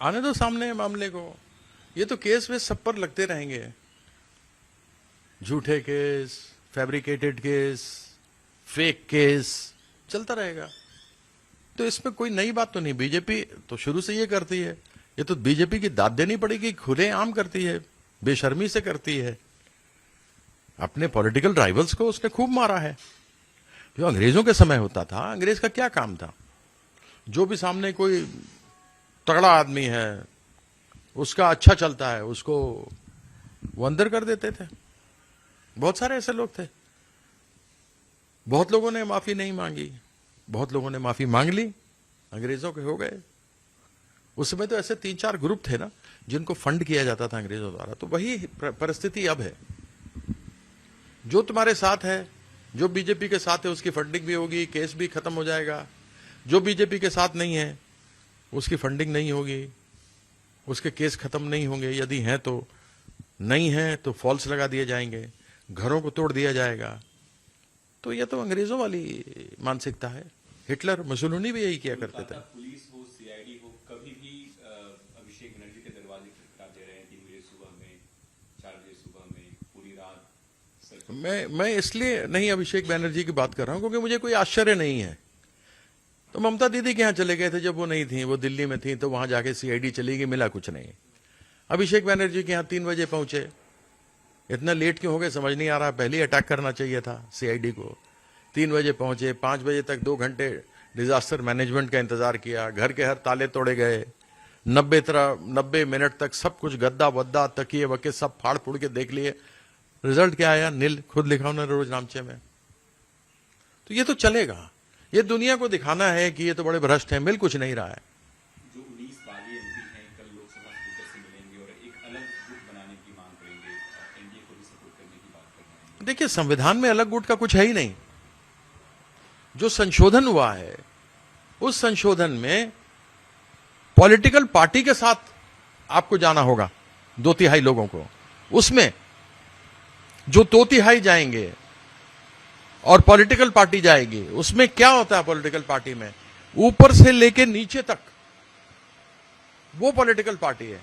आने दो सामने मामले को। ये तो केस वे सब पर लगते रहेंगे, झूठे case, fabricated case, fake case चलता रहेगा। तो इसमें कोई नई बात तो नहीं। बीजेपी तो शुरू से ये करती है, ये तो बीजेपी की दाद देनी पड़ेगी, खुलेआम करती है, बेशर्मी से करती है। अपने पॉलिटिकल राइवल्स को उसने खूब मारा है। जो अंग्रेजों के समय होता था, अंग्रेज का क्या काम था? जो भी सामने कोई तगड़ा आदमी है, उसका अच्छा चलता है, उसको वो अंदर कर देते थे। बहुत सारे ऐसे लोग थे। बहुत लोगों ने माफी नहीं मांगी, बहुत लोगों ने माफी मांग ली, अंग्रेजों के हो गए। उस समय तो ऐसे 3-4 ग्रुप थे ना जिनको फंड किया जाता था अंग्रेजों द्वारा। तो वही परिस्थिति अब है। जो तुम्हारे साथ है, जो बीजेपी के साथ है, उसकी फंडिंग भी होगी, केस भी खत्म हो जाएगा। जो बीजेपी के साथ नहीं है, उसकी फंडिंग नहीं होगी, उसके केस खत्म नहीं होंगे, यदि हैं तो। नहीं है तो फॉल्स लगा दिए जाएंगे, घरों को तोड़ दिया जाएगा। तो यह तो अंग्रेजों वाली मानसिकता है। हिटलर, मुसोलिनी भी यही किया करते थे। पुलिस हो, सीआईडी हो, कभी भी अभिषेक बनर्जी के दरवाजे खटखटा दे रहे हैं 3 बजे सुबह में, 4 बजे सुबह में, पूरी रात। मैं इसलिए नहीं अभिषेक बनर्जी की बात कर रहा हूं क्योंकि मुझे कोई आश्चर्य नहीं है। तो ममता दीदी के यहां चले गए थे जब वो नहीं थी, वो दिल्ली में थी, तो वहां जाके सीआईडी चली गई, मिला कुछ नहीं। अभिषेक बनर्जी के यहां 3 बजे पहुंचे, इतना लेट क्यों हो गए समझ नहीं आ रहा। पहले अटैक करना चाहिए था सीआईडी को। 3 बजे पहुंचे, 5 बजे तक 2 घंटे डिजास्टर मैनेजमेंट का इंतजार किया, घर के हर ताले तोड़े गए, 90 मिनट तक सब कुछ गद्दा वद्दा तकिए वके सब फाड़ फूड़ के देख लिए। रिजल्ट क्या आया? नील। खुद लिखा उन्होंने रोज नामचे में। तो ये तो चलेगा, ये दुनिया को दिखाना है कि ये तो बड़े भ्रष्ट हैं। मिल कुछ नहीं रहा है। जो 19 बागी एमपी हैं कल लोकसभा स्पीकर से मिलेंगे और एक अलग गुट बनाने की मांग करेंगे, एनडीए को भी सपोर्ट करने की बात कर रहे हैं। देखिए, संविधान में अलग गुट का कुछ है ही नहीं। जो संशोधन हुआ है, उस संशोधन में पॉलिटिकल पार्टी के साथ आपको जाना होगा, 2/3 लोगों को। उसमें जो 2/3 जाएंगे और पॉलिटिकल पार्टी जाएगी, उसमें क्या होता है? पॉलिटिकल पार्टी में ऊपर से लेके नीचे तक वो पॉलिटिकल पार्टी है।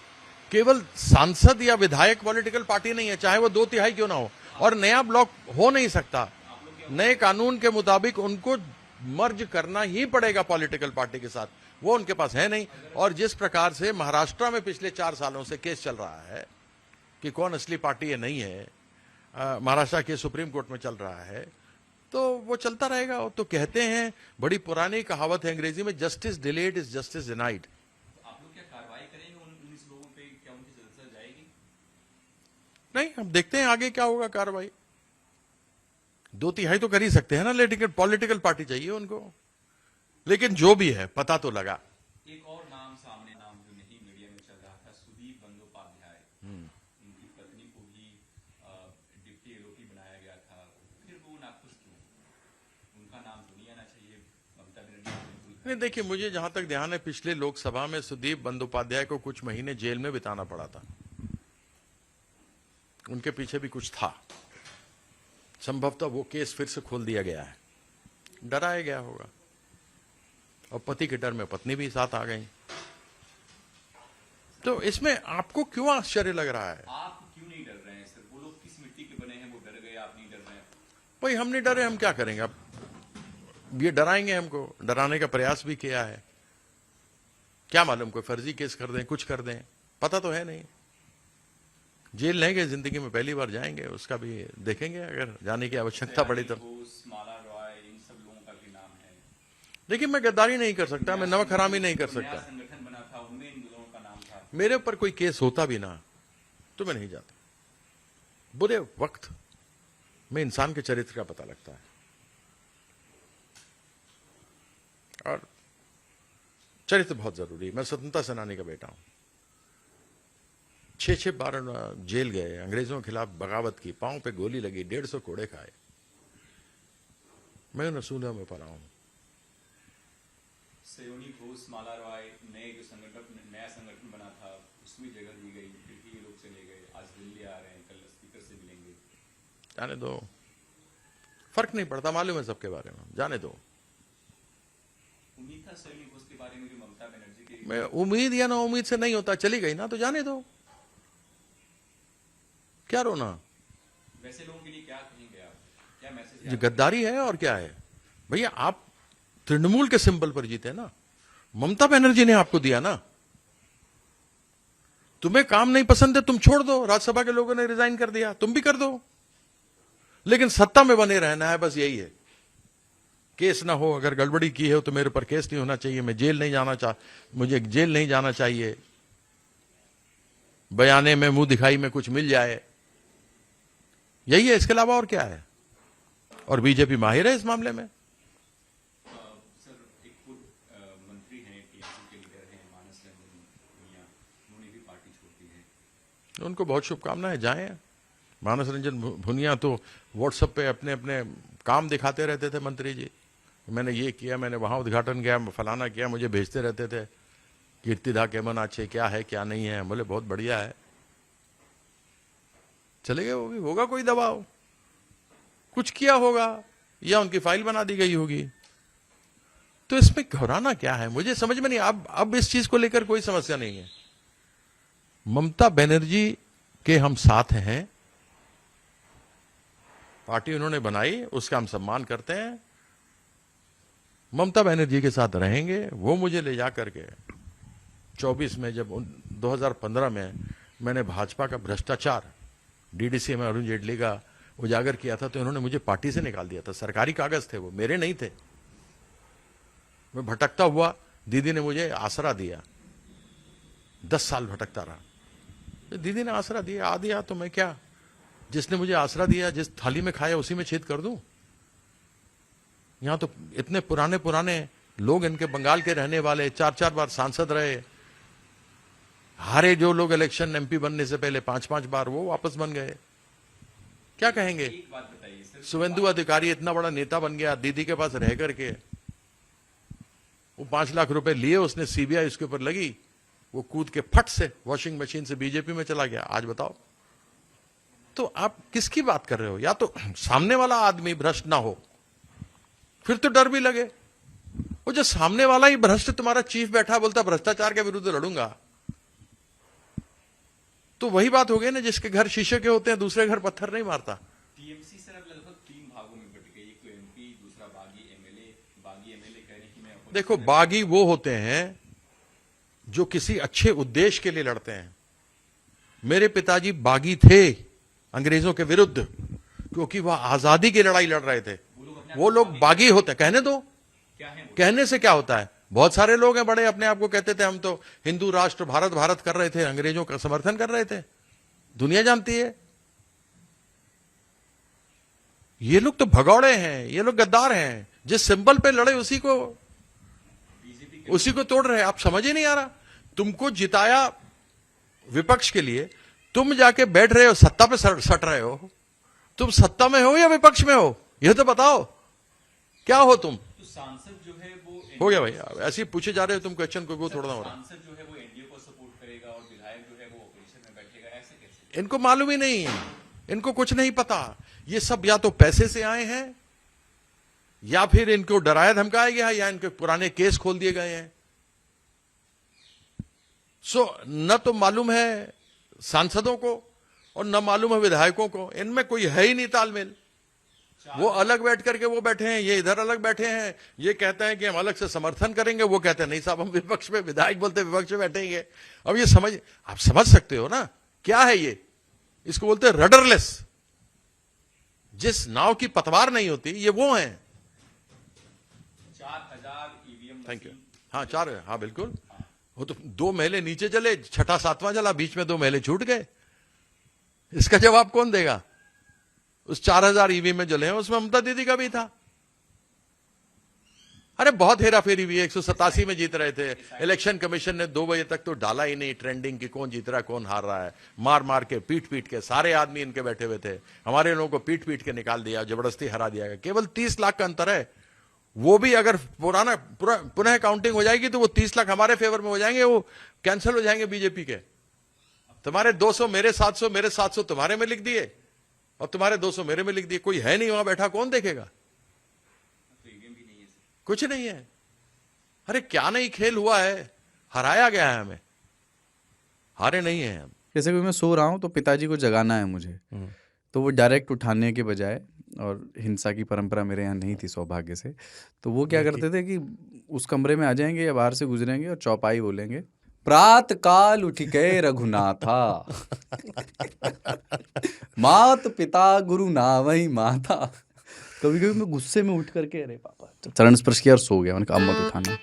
केवल सांसद या विधायक पॉलिटिकल पार्टी नहीं है, चाहे वो 2/3 क्यों ना हो। और नया ब्लॉक हो नहीं सकता। नए कानून के मुताबिक उनको मर्ज करना ही पड़ेगा पॉलिटिकल पार्टी के साथ। वो उनके पास है नहीं। और जिस प्रकार से महाराष्ट्र में पिछले 4 सालों से केस चल रहा है कि कौन असली पार्टी है नहीं है, महाराष्ट्र के सुप्रीम कोर्ट में चल रहा है, तो वो चलता रहेगा। तो कहते हैं, बड़ी पुरानी कहावत है अंग्रेजी में, justice delayed is justice denied. आप लोग क्या कार्रवाई करेंगे उन 19 लोगों पे? क्या उनकी सजा जाएगी? नहीं, हम देखते हैं आगे क्या होगा कार्रवाई। 2/3 तो कर ही सकते हैं ना, लेकिन पॉलिटिकल पार्टी चाहिए उनको। लेकिन जो भी है, पता तो लगा। एक और नाम सामने, नाम जो नहीं मीडिया में चल रहा था, सुदीप बंदोपाध्याय। उनकी पत्नी को भी डिप्टी एलओपी बनाया गया था, फिर वो नाखुश क्यों? उनका नाम तो नहीं आना चाहिए। ममता बनर्जी नहीं, देखिए, मुझे जहां तक ध्यान है, पिछले लोकसभा में सुदीप बंदोपाध्याय को कुछ महीने जेल में बिताना पड़ा था। उनके पीछे भी कुछ था। संभवतः वो केस फिर से खोल दिया गया है, डराया गया होगा। और पति के डर में पत्नी भी साथ आ गई। तो इसमें आपको क्यों आश्चर्य लग रहा है? आप क्यों नहीं डर रहे हैं सर? वो लोग किस मिट्टी के बने हैं, वो डर गए, आप नहीं डर रहे हैं? भाई, हम नहीं डरे, हम क्या करेंगे? अब ये डराएंगे हमको, डराने का प्रयास भी किया है। क्या मालूम कोई फर्जी केस कर दें, कुछ कर दें, पता तो है नहीं। जेल नहीं गए, जिंदगी में पहली बार जाएंगे, उसका भी देखेंगे अगर जाने की आवश्यकता पड़ी तो। माला रॉय, इन सब लोगों का भी नाम है। देखिए, मैं गद्दारी नहीं कर सकता, मैं नमक हरामी नहीं कर सकता। संगठन बना था, उनमें इन लोगों का नाम था। मेरे ऊपर कोई केस होता भी ना तो मैं नहीं जाता। बुरे वक्त में इंसान के चरित्र का पता लगता है। और चरित्र बहुत जरूरी है। मैं स्वतंत्रता सेनानी का बेटा हूं। 6 बार जेल गए, अंग्रेजों के खिलाफ बगावत की, पांव पे गोली लगी, 150 कोड़े खाए। मैं उन असूलों में पला हूं। सयोनी घोष, माला रॉय, नया संगठन बना था, उसमें जगह दी गई, फिर भी ये लोग चले गए, आज दिल्ली आ रहे हैं, कल स्पीकर से मिलेंगे। जाने दो, फर्क नहीं पड़ता, मालूम है सबके बारे में, जाने दो। उम्मीद था सयोनी घोष के बारे में जो ममता बनर्जी बीजेपी मैं उम्मीद या ना उम्मीद से नहीं होता, चली गई ना तो जाने दो, क्या रोना। वैसे लोगों के लिए क्या कहेंगे आप, क्या मैसेज ये गद्दारी है और क्या है भैया। आप तृणमूल के सिंबल पर जीते ना, ममता बनर्जी ने आपको दिया ना। तुम्हें काम नहीं पसंद है तुम छोड़ दो, राज्यसभा के लोगों ने रिजाइन कर दिया, तुम भी कर दो, लेकिन सत्ता में बने रहना है, बस यही है। केस ना हो, अगर गड़बड़ी की है तो मेरे पर केस नहीं होना चाहिए, मैं जेल नहीं जाना मुझे जेल नहीं जाना चाहिए, बयाने में मुंह दिखाई में कुछ मिल जाए, यही है, इसके अलावा और क्या है। और बीजेपी माहिर है इस मामले में। सर एक पूर्व मंत्री हैं, टीएमसी के लीडर हैं मानस रंजन भुनिया, उन्होंने भी पार्टी छोड़ दी है। उनको बहुत शुभकामनाएं, जाएं। मानस रंजन भुनिया तो व्हाट्सएप पे अपने अपने काम दिखाते रहते थे, मंत्री जी मैंने ये किया, मैंने वहां उद्घाटन किया, फलाना किया, मुझे भेजते रहते थे, कीर्तिदा केमन अच्छे क्या है क्या नहीं है, बोले बहुत बढ़िया है, चले गए। वो भी होगा कोई दबाव, कुछ किया होगा, या उनकी फाइल बना दी गई होगी, तो इसमें घबराना क्या है, मुझे समझ में नहीं। अब इस चीज को लेकर कोई समस्या नहीं है। ममता बनर्जी के हम साथ हैं, पार्टी उन्होंने बनाई, उसका हम सम्मान करते हैं, ममता बनर्जी के साथ रहेंगे। वो मुझे ले जा करके 24 में, जब 2015 में मैंने भाजपा का भ्रष्टाचार डीडीसी में अरुण जेटली का उजागर किया था, तो इन्होंने मुझे पार्टी से निकाल दिया था। सरकारी कागज थे वो, मेरे नहीं थे। मैं भटकता हुआ, दीदी ने मुझे आसरा दिया, 10 साल भटकता रहा, दीदी ने आसरा दिया, आ दिया तो मैं क्या, जिसने मुझे आसरा दिया, जिस थाली में खाया उसी में छेद कर दूं। यहां तो इतने पुराने पुराने लोग, इनके बंगाल के रहने वाले, 4-4 बार सांसद रहे, हारे जो लोग इलेक्शन एमपी बनने से पहले 5-5 बार, वो वापस बन गए, क्या कहेंगे। एक बात बताइए सर, शुभेंदु अधिकारी इतना बड़ा नेता बन गया, दीदी के पास रह करके वो 5 लाख रुपए लिए, उसने सीबीआई उसके ऊपर लगी, वो कूद के फट से वॉशिंग मशीन से बीजेपी में चला गया। आज बताओ, तो आप किसकी बात कर रहे हो। या तो सामने वाला आदमी भ्रष्ट ना हो, फिर तो डर भी लगे। वो जो सामने वाला ही भ्रष्ट, तुम्हारा चीफ बैठा बोलता भ्रष्टाचार के विरुद्ध लड़ूंगा, तो वही बात हो गई ना, जिसके घर शीशे के होते हैं दूसरे घर पत्थर नहीं मारता। टीएमसी सर अब लगभग 3 भागों में बट गई, एक तो एमपी, दूसरा बागी एमएलए कह रहे हैं कि मैं देखो, बागी वो होते हैं जो किसी अच्छे उद्देश्य के लिए लड़ते हैं। मेरे पिताजी बागी थे अंग्रेजों के विरुद्ध, क्योंकि वह आजादी की लड़ाई लड़ रहे थे। वो लोग बागी होते हैं, कहने दो, क्या है कहने से क्या होता है। बहुत सारे लोग हैं बड़े अपने आप को कहते थे हम तो हिंदू राष्ट्र भारत भारत कर रहे थे, अंग्रेजों का समर्थन कर रहे थे, दुनिया जानती है। ये लोग तो भगौड़े हैं, ये लोग गद्दार हैं, जिस सिंबल पे लड़े उसी को तोड़ रहे हैं। आप समझ ही नहीं आ रहा, तुमको जिताया विपक्ष के लिए, तुम जाके बैठ रहे हो सत्ता पे सट रहे हो। तुम सत्ता में हो या विपक्ष में हो, यह तो बताओ, क्या हो तुम। तो सांसद जो है वो हो गया भाई, ऐसे ही पूछे जा रहे हो तुम क्वेश्चन को, वो थोड़ा हो रहा। सांसद जो है वो एनडीए को सपोर्ट करेगा और विधायक जो है वो ऑपोजिशन में बैठेगा, ऐसे कैसे। इनको मालूम ही नहीं, इनको कुछ नहीं पता। ये सब या तो पैसे से आए हैं, या फिर इनको डराया धमकाया गया है, या इनके पुराने केस खोल दिए गए हैं। न तो मालूम है सांसदों को और न मालूम है विधायकों को, इनमें कोई है ही नहीं तालमेल। वो अलग बैठ करके वो बैठे हैं, ये इधर अलग बैठे हैं। ये कहते हैं कि हम अलग से समर्थन करेंगे, वो कहते हैं नहीं साहब हम विपक्ष में, विधायक बोलते विपक्ष में बैठेंगे। अब ये आप समझ सकते हो ना क्या है ये, इसको बोलते हैं रडरलेस। जिस नाव की पतवार नहीं होती, ये वो हैं। 4000 ईवीएम थैंक यू। हाँ 4 है, हाँ बिल्कुल। वो तो 2 महले नीचे चले, 6ठा 7वां चला, बीच में 2 महले छूट गए। इसका जवाब कौन देगा। उस 4000 ईवीएम में जले हैं, उसमें ममता दीदी का भी था। अरे बहुत हेरा फेरी हुई, 187 में जीत रहे थे। इलेक्शन कमीशन ने 2 बजे तक तो डाला ही नहीं ट्रेंडिंग की, कौन जीत रहा है कौन हार रहा है। मार मार के पीट पीट के सारे आदमी इनके बैठे हुए थे, हमारे लोगों को पीट पीट के निकाल दिया, जबरदस्ती हरा दिया गया। केवल 30 लाख का अंतर है, वो भी अगर पुनः काउंटिंग हो जाएगी तो वो 30 लाख हमारे फेवर में हो जाएंगे, वो कैंसिल हो जाएंगे बीजेपी के। तुम्हारे 200 मेरे 700, मेरे 700 तुम्हारे में लिख दिए और तुम्हारे 200 मेरे में लिख दिए। कोई है नहीं वहां बैठा, कौन देखेगा। तो ईवीएम भी नहीं है सर। कुछ नहीं है। अरे क्या नहीं खेल हुआ है। हराया गया है हमें, हारे नहीं है हम। जैसे कि मैं सो रहा हूँ तो पिताजी को जगाना है मुझे, तो वो डायरेक्ट उठाने के बजाय, और हिंसा की परंपरा मेरे यहाँ नहीं थी सौभाग्य से, तो वो क्या करते थे कि उस कमरे में आ जाएंगे या बाहर से गुजरेंगे और चौपाई बोलेंगे, प्रात काल उठ गए रघुनाथा, मात पिता गुरु नावई माता। कभी कभी मैं गुस्से में उठ करके, अरे पापा, चरण स्पर्श किया और सो गया, मैंने कहा अब मत उठाना।